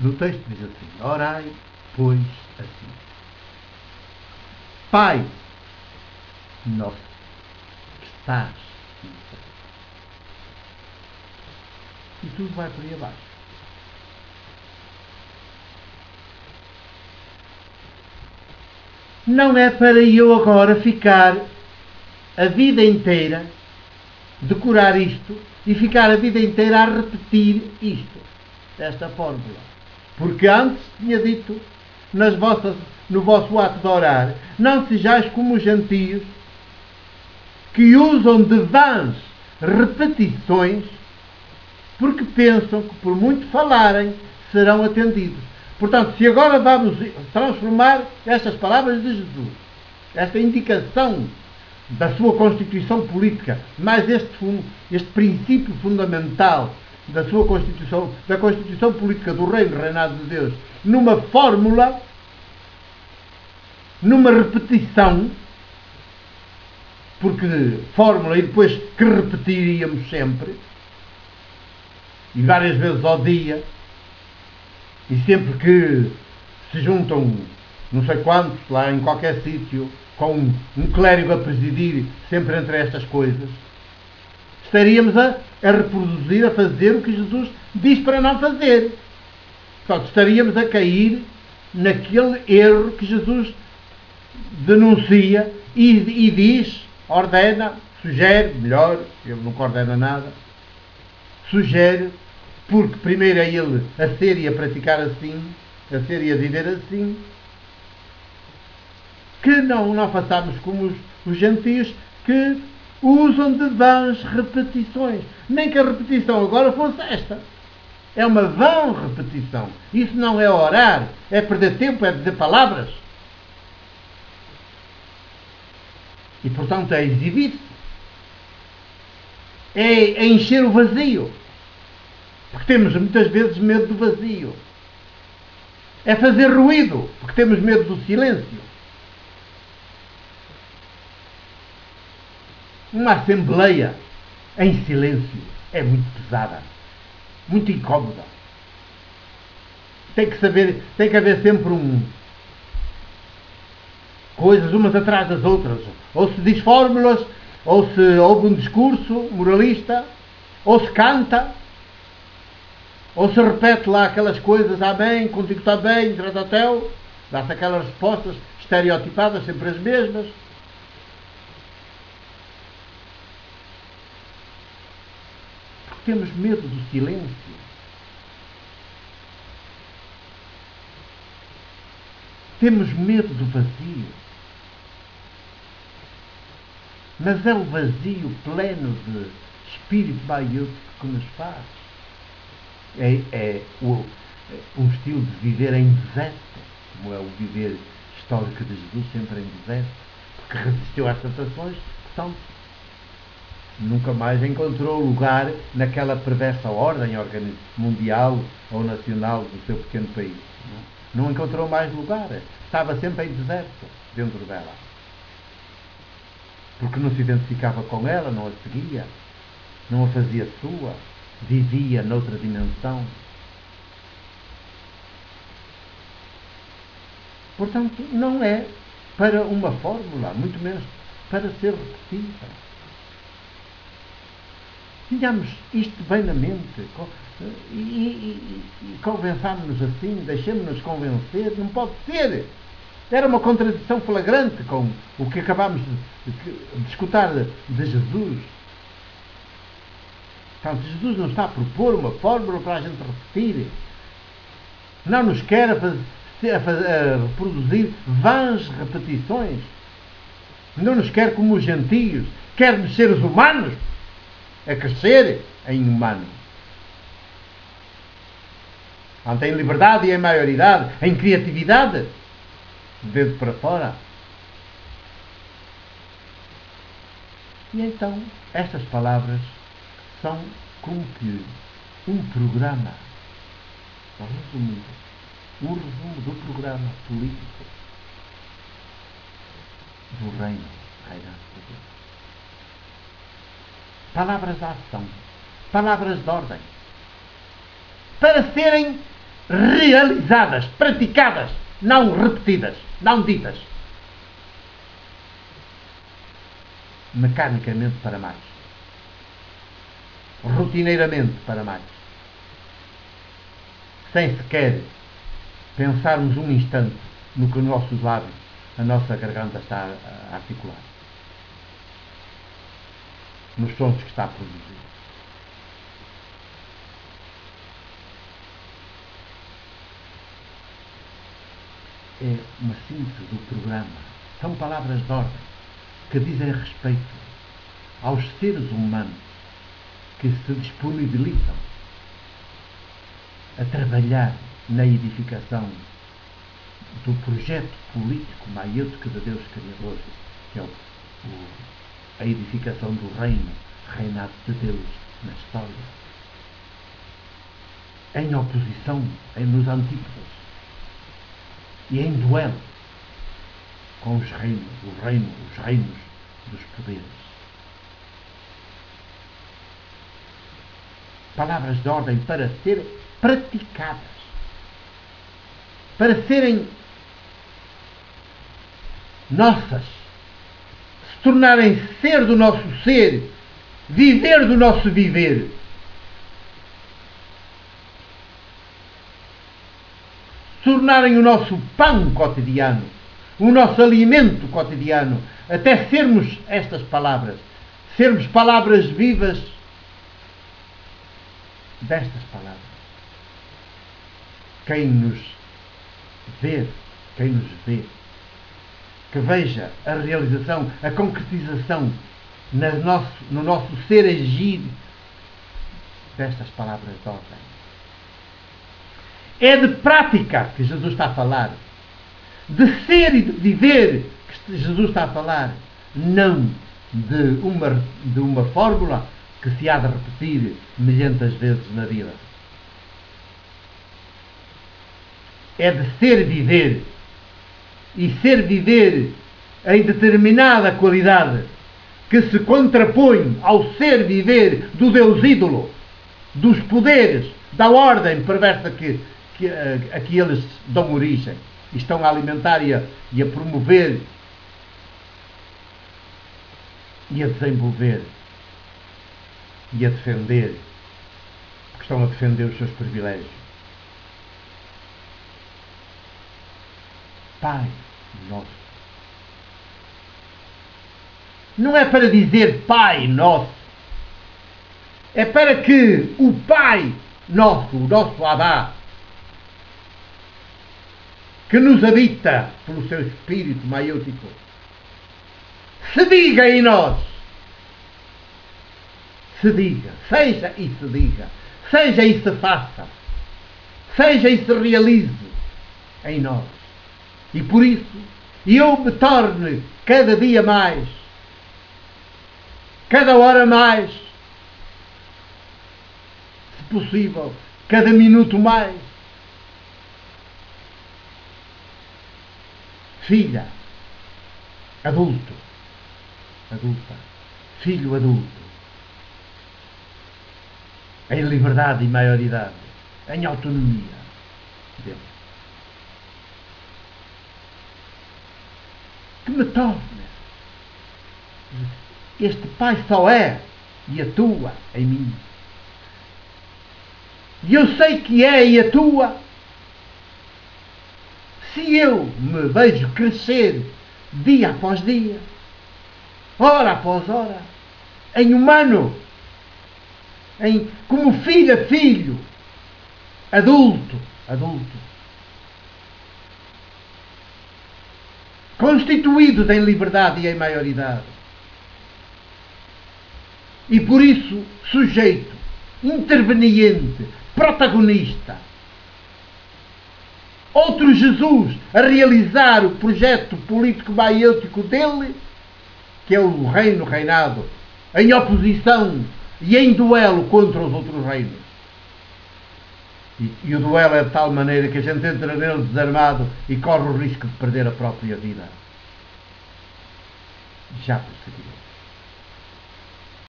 No texto diz assim: orai, pois, assim: Pai nosso, que estás no céu. E tudo vai por aí abaixo. Não é para eu agora ficar a vida inteira, decorar isto e ficar a vida inteira a repetir isto, esta fórmula. Porque antes tinha dito no vosso ato de orar, não sejais como os gentios que usam de vãs repetições porque pensam que por muito falarem serão atendidos. Portanto, se agora vamos transformar estas palavras de Jesus, esta indicação da sua Constituição política, mais este princípio fundamental da sua Constituição, da Constituição política do Reino, Reinado de Deus, numa fórmula, numa repetição, porque fórmula e depois que repetiríamos sempre, e várias vezes ao dia, e sempre que se juntam não sei quantos lá em qualquer sítio com um clérigo a presidir sempre entre estas coisas, estaríamos a reproduzir, a fazer o que Jesus diz para não fazer. Portanto, estaríamos a cair naquele erro que Jesus denuncia e diz, ordena, sugere, melhor, ele nunca ordena nada, sugere, porque primeiro é ele a ser e a praticar assim, a ser e a viver assim, que não façamos como os gentios que usam de vãs repetições. Nem que a repetição agora fosse esta. É uma vã repetição. Isso não é orar, é perder tempo, é dizer palavras. E portanto é exibir-se. É encher o vazio. Porque temos muitas vezes medo do vazio. É fazer ruído, porque temos medo do silêncio. Uma assembleia em silêncio é muito pesada, muito incómoda. Tem que haver sempre coisas umas atrás das outras. Ou se diz fórmulas, ou se ouve um discurso moralista, ou se canta, ou se repete lá aquelas coisas, amém, contigo está bem, tratatel, dá-se aquelas respostas estereotipadas, sempre as mesmas. Temos medo do silêncio. Temos medo do vazio. Mas é o vazio pleno de espírito maiúsculo que nos faz. É um estilo de viver em deserto, como é o viver histórico de Jesus, sempre em deserto, porque resistiu às tentações, portanto, nunca mais encontrou lugar naquela perversa ordem mundial ou nacional do seu pequeno país. Não encontrou mais lugar. Estava sempre em deserto dentro dela. Porque não se identificava com ela, não a seguia, não a fazia sua, vivia noutra dimensão. Portanto, não é para uma fórmula, muito menos para ser repetida. Tenhamos isto bem na mente e convençamos-nos assim, deixemos-nos convencer, não pode ser. Era uma contradição flagrante com o que acabámos de escutar de Jesus. Portanto, Jesus não está a propor uma fórmula para a gente repetir. Não nos quer a reproduzir vãs repetições. Não nos quer como os gentios. Quer-nos seres humanos a crescer em humano. Em liberdade e em maioridade, em criatividade, de dentro para fora. E então, estas palavras são como que um programa, um resumo do programa político do reino reinante de Deus. Palavras de ação, palavras de ordem, para serem realizadas, praticadas, não repetidas, não ditas. Mecanicamente para mais. Rotineiramente para mais. Sem sequer pensarmos um instante no que os nossos lábios, a nossa garganta está a articular. Nos sons que está a produzir. É uma síntese do programa. São palavras de ordem que dizem respeito aos seres humanos que se disponibilizam a trabalhar na edificação do projeto político maiúsculo de Deus Criador, que é a edificação do reino, reinado de Deus na história, em oposição, nos antípodas e em duelo com os reinos dos poderes. Palavras de ordem para serem praticadas, para serem nossas, se tornarem ser do nosso ser, viver do nosso viver. Se tornarem o nosso pão cotidiano, o nosso alimento cotidiano, até sermos estas palavras, sermos palavras vivas destas palavras. Quem nos vê, que veja a realização, a concretização no nosso ser agir destas palavras de ordem. É de prática que Jesus está a falar. De ser e de viver que Jesus está a falar. Não de uma fórmula que se há de repetir milhentas vezes na vida. É de ser viver. E ser viver em determinada qualidade que se contrapõe ao ser viver do Deus ídolo, dos poderes, da ordem perversa a que eles dão origem e estão a alimentar e a promover e a desenvolver e a defender, porque estão a defender os seus privilégios. Pai Nosso. Não é para dizer Pai Nosso. É para que o Pai Nosso, o nosso Abá, que nos habita pelo seu Espírito maiútico, se diga em nós. Se diga, seja e se diga, seja e se faça, seja e se realize em nós. E por isso eu me torne cada dia mais, cada hora mais, se possível, cada minuto mais, filha, adulta, filho adulto, em liberdade e maioridade, em autonomia dele. Que me torne. Este Pai só é e atua em mim. E eu sei que é e atua se eu me vejo crescer dia após dia, hora após hora, em humano, como filho a filho, adulto, constituídos em liberdade e em maioridade. E por isso, sujeito, interveniente, protagonista. Outro Jesus a realizar o projeto político maiútico dele, que é o reino reinado, em oposição e em duelo contra os outros reinos. E o duelo é de tal maneira que a gente entra nele desarmado e corre o risco de perder a própria vida. Já percebi.